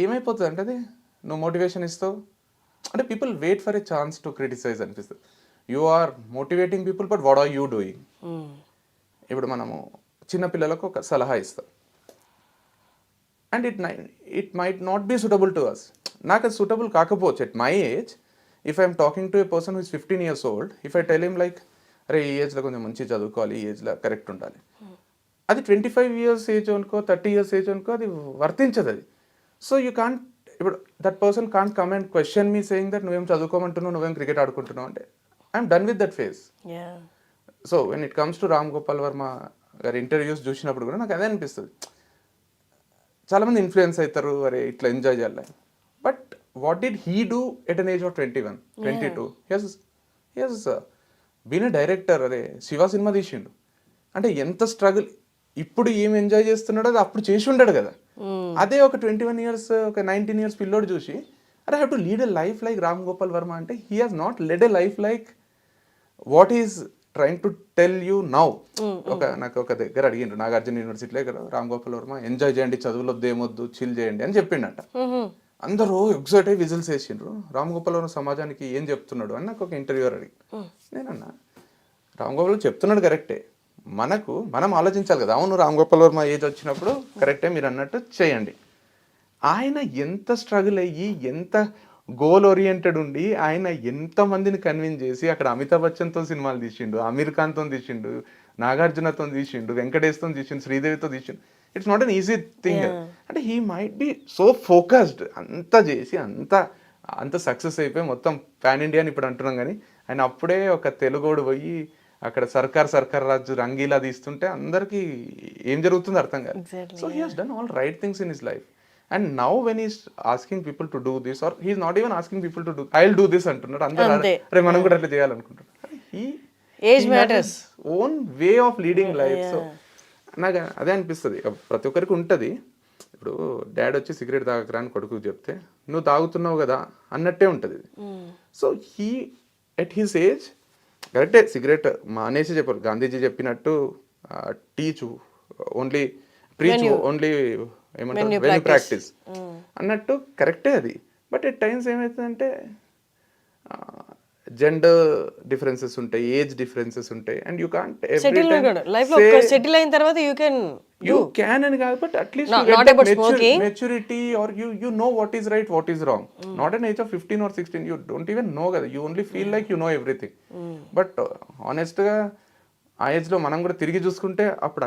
ఏమైపోతుంది అంటే అది నువ్వు మోటివేషన్ ఇస్తావు అంటే people wait for a chance to criticize అనిపిస్తుంది. You are motivating people but what are you doing. ఇప్పుడు మనము చిన్నపిల్లలకు ఒక సలహా ఇస్తాం and it might not be suitable to us. నాకు అది సూటబుల్ కాకపోవచ్చు at my age. If I'm talking to a person who is 15 years old, if I tell him like అరే ఈ ఏజ్లో కొంచెం మంచిగా చదువుకోవాలి, ఈ ఏజ్లో కరెక్ట్ ఉండాలి, అది 25 years ఏజ్ అనుకో 30 years ఏజ్ అనుకో అది వర్తించదు అది. సో యూ కాంట్ ఇప్పుడు that person can't come and question me saying that నువ్వేం చదువుకోమంటున్నావు, నువ్వేం క్రికెట్ ఆడుకుంటున్నావు అంటే I'm done with that phase. So when it comes to Ram Gopal Varma గారి ఇంటర్వ్యూస్ చూసినప్పుడు కూడా నాకు అదే అనిపిస్తుంది. చాలామంది ఇన్ఫ్లుయెన్స్ అవుతారు, అరే ఇట్లా ఎంజాయ్ చేయాలి. But what did he do at an age of 21, 22? He has been a director. అరే శివ సినిమా తీసిండు అంటే ఎంత స్ట్రగుల్. ఇప్పుడు ఏం ఎంజాయ్ చేస్తున్నాడో అది అప్పుడు చేసి ఉంటాడు కదా. అదే ఒక 21 years ఒక 19 years పిల్లోడు చూసి అరే have to lead a life like Ram Gopal Varma అంటే he has not led a life like what is trying to tell you now. నాకు ఒక దగ్గర అడిగిండ్రు నాగార్జున యూనివర్సిటీలో ఇక్కడ రామ్ గోపాల్ వర్మ ఎంజాయ్ చేయండి, చదువులో దేమొద్దు, చిల్ చేయండి అని చెప్పిండట. అందరూ ఎగ్జైట్ అయ్యి విజిల్స్ వేసిండ్రు. రామ్ గోపాల్ వర్మ సమాజానికి ఏం చెప్తున్నాడు అని నాకు ఒక ఇంటర్వ్యూర్ అడిగి నేనన్నా రామ్ గోపాల్ చెప్తున్నాడు కరెక్టే, మనం ఆలోచించాలి కదా. అవును రామ్ గోపాల్ వర్మ ఏజ్ వచ్చినప్పుడు కరెక్టే మీరు అన్నట్టు చేయండి. ఆయన ఎంత స్ట్రగుల్ అయ్యి ఎంత గోల్ ఓరియంటెడ్ ఉండి ఆయన ఎంతమందిని కన్విన్స్ చేసి అక్కడ అమితాబ్ బచ్చన్తో సినిమాలు తీసిండు, అమీర్ ఖాన్తో తీసిండు, నాగార్జునతో తీసిండు, వెంకటేష్తో తీసిండు, శ్రీదేవితో తీసిండు. It's not an easy thing. అంటే he might be so focused, అంతా చేసి అంత సక్సెస్ అయిపోయి మొత్తం పాన్ ఇండియా అని ఇప్పుడు అంటున్నాం. కానీ ఆయన అప్పుడే ఒక తెలుగోడు పోయి అక్కడ సర్కార్ రాజు రంగీలా తీస్తుంటే అందరికి ఏం జరుగుతుందో అర్థం కాదు. So he has done all right things in his life. And now when he's asking people to do this, or he's not even asking people to do, I'll do this అంటున్నాడు. అందరూ అరే మనం కూడా అట్లా చేయాలనుకుంటారు. Age matters, own way of leading life. So నాకు అదే అనిపిస్తుంది, ప్రతి ఒక్కరికి ఉంటుంది. ఇప్పుడు డాడ్ వచ్చి సిగరెట్ తాగకరా అని కొడుకు చెప్తే నువ్వు తాగుతున్నావు కదా అన్నట్టే ఉంటుంది. So he at his age కరెక్టే సిగరెట్ మానేసి చెప్పారు. గాంధీజీ చెప్పినట్టు టీచు ఓన్లీ ప్రీచ్ ఓన్లీ ఏమంటారు వెన్ ప్రాక్టీస్ అన్నట్టు కరెక్టే అది. బట్ ఎట్ టైమ్స్ ఏమవుతుందంటే జెండర్ డిఫరెన్సెస్ ఉంటాయి, ఏజ్ డిఫరెన్సెస్ ఉంటాయి, అండ్ యూ కాంట్ సెటిల్ అయిన తర్వాత యూ క్యాన్ అని కాదు, but at least maturity or you know what is right, what is wrong. Not an age of 15 or 16 you don't even know కదా, you only feel like you know everything. But ఆనెస్ట్గా ఆ ఏజ్లో మనం కూడా తిరిగి చూసుకుంటే అప్పుడు